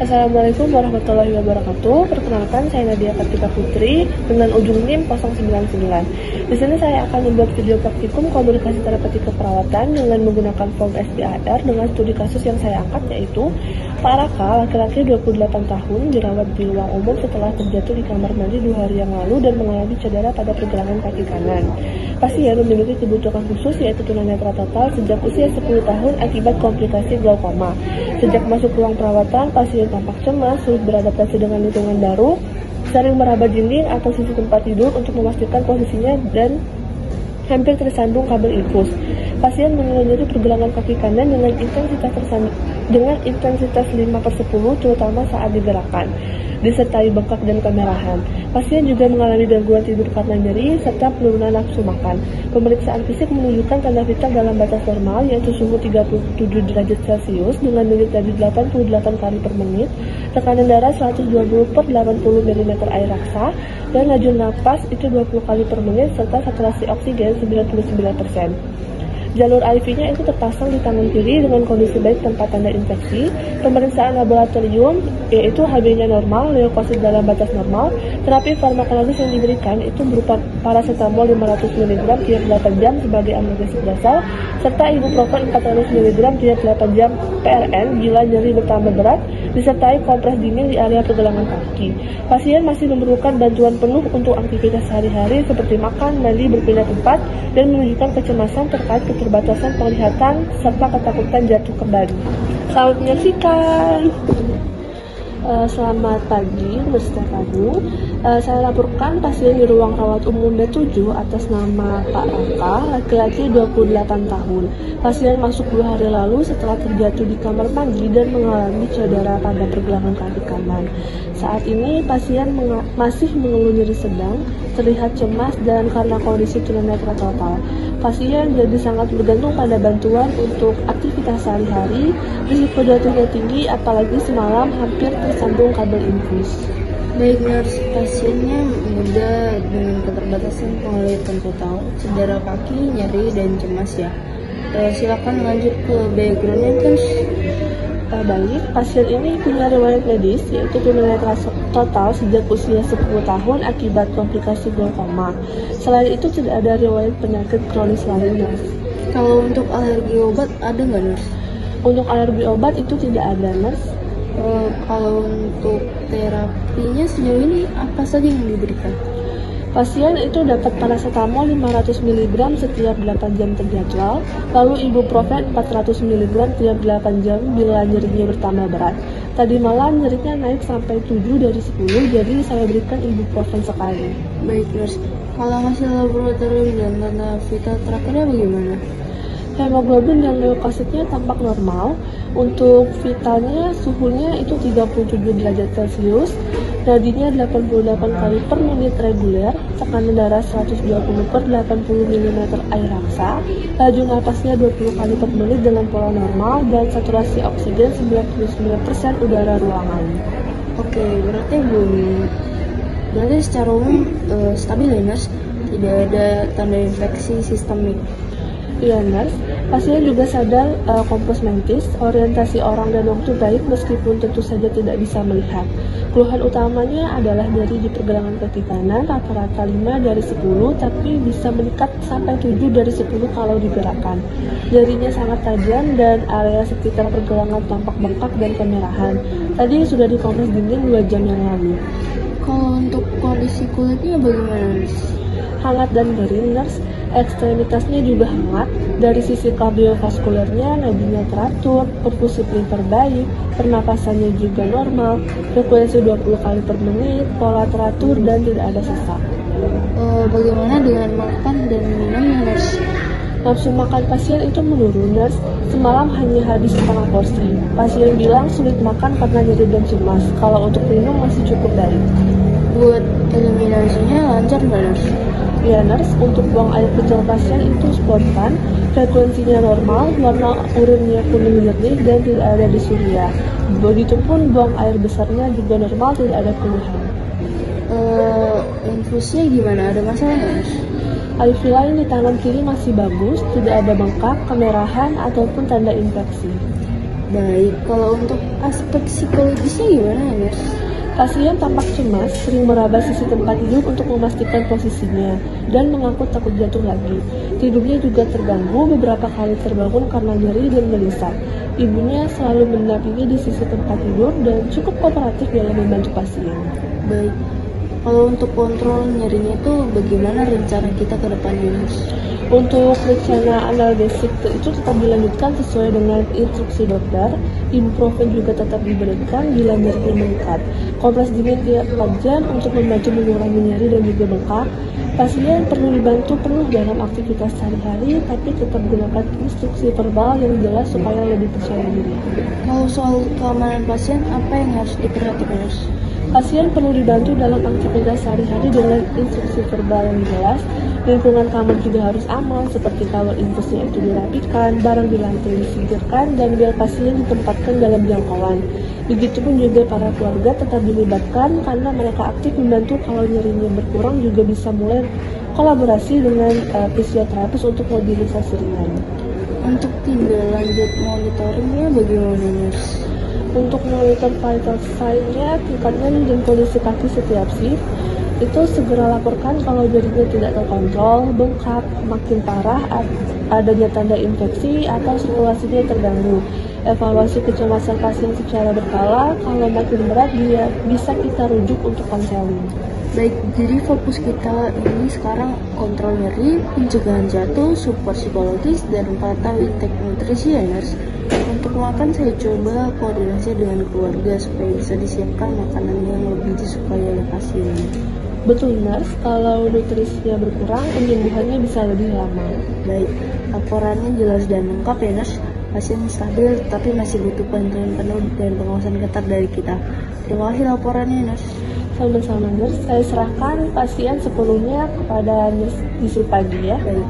Assalamualaikum warahmatullahi wabarakatuh. Perkenalkan, saya Nadia Kartika Putri dengan ujung NIM 099. Di sini saya akan membuat video praktikum komunikasi terapeutik keperawatan dengan menggunakan form SBAR dengan studi kasus yang saya angkat, yaitu Pak Raka, laki-laki 28 tahun, dirawat di ruang umum setelah terjatuh di kamar mandi 2 hari yang lalu dan mengalami cedera pada pergelangan kaki kanan. Pasien memiliki kebutuhan khusus, yaitu tunanetra total sejak usia 10 tahun akibat komplikasi glaukoma. Sejak masuk ruang perawatan, pasien tampak cemas, sulit beradaptasi dengan lingkungan baru, sering meraba dinding atau sisi tempat tidur untuk memastikan posisinya, dan hampir tersandung kabel infus. Pasien mengeluh nyeri pergelangan kaki kanan dengan intensitas 5/10, terutama saat digerakkan, disertai bengkak dan kemerahan. Pasien juga mengalami gangguan tidur karena nyeri, serta penurunan nafsu makan. Pemeriksaan fisik menunjukkan tanda vital dalam batas normal, yaitu suhu 37 derajat Celcius dengan denyut nadi 88 kali per menit, tekanan darah 120/80 mm air raksa, dan laju napas itu 20 kali per menit, serta saturasi oksigen 99%. Jalur IV-nya itu terpasang di tangan kiri dengan kondisi baik tanpa tanda infeksi. Pemeriksaan laboratorium yaitu Hb-nya normal, leukosit dalam batas normal. Terapi farmakologis yang diberikan itu berupa paracetamol 500 mg tiap 8 jam sebagai analgesik dasar, serta ibuprofen 400 mg tiap 8 jam PRN bila nyeri bertambah berat, disertai kompres dingin di area pergelangan kaki. Pasien masih memerlukan bantuan penuh untuk aktivitas sehari-hari seperti makan, mandi, berpindah tempat, dan menunjukkan kecemasan terkait keterbatasan penglihatan serta ketakutan jatuh kembali. Selamat menyaksikan. Selamat pagi, beserta kamu. Saya laporkan pasien di ruang rawat umum B7 atas nama Pak Raka, laki-laki 28 tahun. Pasien masuk 2 hari lalu setelah terjatuh di kamar mandi dan mengalami cedera pada pergelangan kaki kanan. Saat ini pasien masih mengeluh nyeri sedang, terlihat cemas, dan karena kondisi tunanetra total. Pasien jadi sangat bergantung pada bantuan untuk aktivitas sehari-hari, risiko jatuhnya tinggi, apalagi semalam hampir tersandung kabel infus. Baik, nurse, pasiennya muda dengan keterbatasan penglihatan total, cedera kaki, nyeri, dan cemas ya. Silakan lanjut ke backgroundnya, nurse. Baik, pasien ini punya riwayat medis, yaitu tunanetra total sejak usia 10 tahun akibat komplikasi glaukoma. Selain itu tidak ada riwayat penyakit kronis lainnya. Kalau untuk alergi obat ada nggak, nurse? Untuk alergi obat itu tidak ada, nurse. Kalau untuk terapinya sejauh ini apa saja yang diberikan? Pasien itu dapat paracetamol 500 mg setiap 8 jam terjadwal, lalu ibuprofen 400 mg tiap 8 jam bila nyerinya bertambah berat. Tadi malam nyerinya naik sampai 7 dari 10, jadi saya berikan ibuprofen sekali. Baik, nurse. Kalau hasil laboratorium dan tanda vital terakhirnya bagaimana? Hemoglobin dan leukositnya tampak normal. Untuk vitalnya suhunya itu 37 derajat Celcius, nadinya 88 kali per menit reguler, tekanan darah 120/80 mm air raksa, laju napasnya 20 kali per menit dengan pola normal, dan saturasi oksigen 99% udara ruangan. Oke, berarti secara umum stabil ya, nurse? Tidak ada tanda infeksi sistemik. Iya, nurse. Pasien juga sadar kompos mentis, orientasi orang dan waktu baik meskipun tentu saja tidak bisa melihat. Keluhan utamanya adalah nyeri di pergelangan kaki kanan, rata-rata 5 dari 10, tapi bisa meningkat sampai 7 dari 10 kalau digerakkan. Nyerinya sangat tajam dan area sekitar pergelangan tampak bengkak dan kemerahan. Tadi sudah dikompres dingin 2 jam yang lalu. Kalau untuk kondisi kulitnya bagaimana? Hangat dan kering, nurse. Ekstremitasnya juga hangat. Dari sisi kardiovaskulernya, nadinya teratur, perfusi liver baik, pernapasannya juga normal, frekuensi 20 kali per menit, pola teratur, dan tidak ada sesak. Bagaimana dengan makan dan minumnya, nurse? Nafsu makan pasien itu menurun, nurse. Semalam hanya habis setengah porsi. Pasien bilang sulit makan karena nyeri dan cemas. Kalau untuk minum masih cukup baik. Buat eliminasinya lancar nggak, nurse? Ya, nurse, untuk buang air kecil pasien itu spontan, frekuensinya normal, warna urinnya kuning jernih, dan tidak ada disuria. Begitupun buang air besarnya juga normal, tidak ada keluhan. Infusnya gimana? Ada masalah nggak, nurse? IV lain di tangan kiri masih bagus, tidak ada bengkak, kemerahan, ataupun tanda infeksi. Baik, kalau untuk aspek psikologisnya gimana ya, nurse? Pasien tampak cemas, sering meraba sisi tempat tidur untuk memastikan posisinya, dan mengaku takut jatuh lagi. Tidurnya juga terganggu, beberapa kali terbangun karena nyeri dan gelisah. Ibunya selalu mendampingi di sisi tempat tidur dan cukup kooperatif dalam membantu pasien. Baik, kalau untuk kontrol nyerinya itu bagaimana rencana kita ke depannya, nurse? Untuk rencana analgesik itu tetap dilanjutkan sesuai dengan instruksi dokter. Ibuprofen juga tetap diberikan bila nyeri meningkat. Kompres dingin tiap 4 jam untuk membantu mengurangi nyeri dan juga bengkak. Pasien perlu dibantu penuh dalam aktivitas sehari-hari, tapi tetap gunakan instruksi verbal yang jelas supaya lebih percaya diri. Kalau soal keamanan pasien, apa yang harus diperhatikan, nurse? Pasien perlu dibantu dalam aktivitas sehari-hari dengan instruksi verbal yang jelas. Lingkungan kamar juga harus aman, seperti kawat infusnya itu dirapikan, barang di lantai disingkirkan, dan biar pasien ditempatkan dalam jangkauan. Begitupun juga para keluarga tetap dilibatkan karena mereka aktif membantu kalau nyerinya berkurang, juga bisa mulai kolaborasi dengan fisioterapis untuk mobilisasi ringan. Untuk tindak lanjut monitoringnya bagaimana, nurse? Untuk monitor vital sign-nya, tingkat nyeri dan kondisi kaki setiap shift, itu segera laporkan kalau nyerinya tidak terkontrol, bengkak, makin parah, adanya tanda infeksi, atau sirkulasinya terganggu. Evaluasi kecemasan pasien secara berkala, kalau makin berat dia bisa kita rujuk untuk konseling. Baik, jadi fokus kita ini sekarang kontrol nyeri, pencegahan jatuh, support psikologis, dan pantau intake nutrisi ya, nurse. Untuk makan saya coba koordinasi dengan keluarga supaya bisa disiapkan makanan yang lebih disukai oleh pasien. Betul, nurse, kalau nutrisinya berkurang, penyembuhannya bisa lebih lama. Baik, laporannya jelas dan lengkap ya, nurse. Pasien stabil tapi masih butuh bantuan penuh dan pengawasan ketat dari kita. Terima kasih laporannya, nurse. Sama-sama, nurse. Saya serahkan pasien sepenuhnya kepada nurse Yusuf pagi ya. Baik.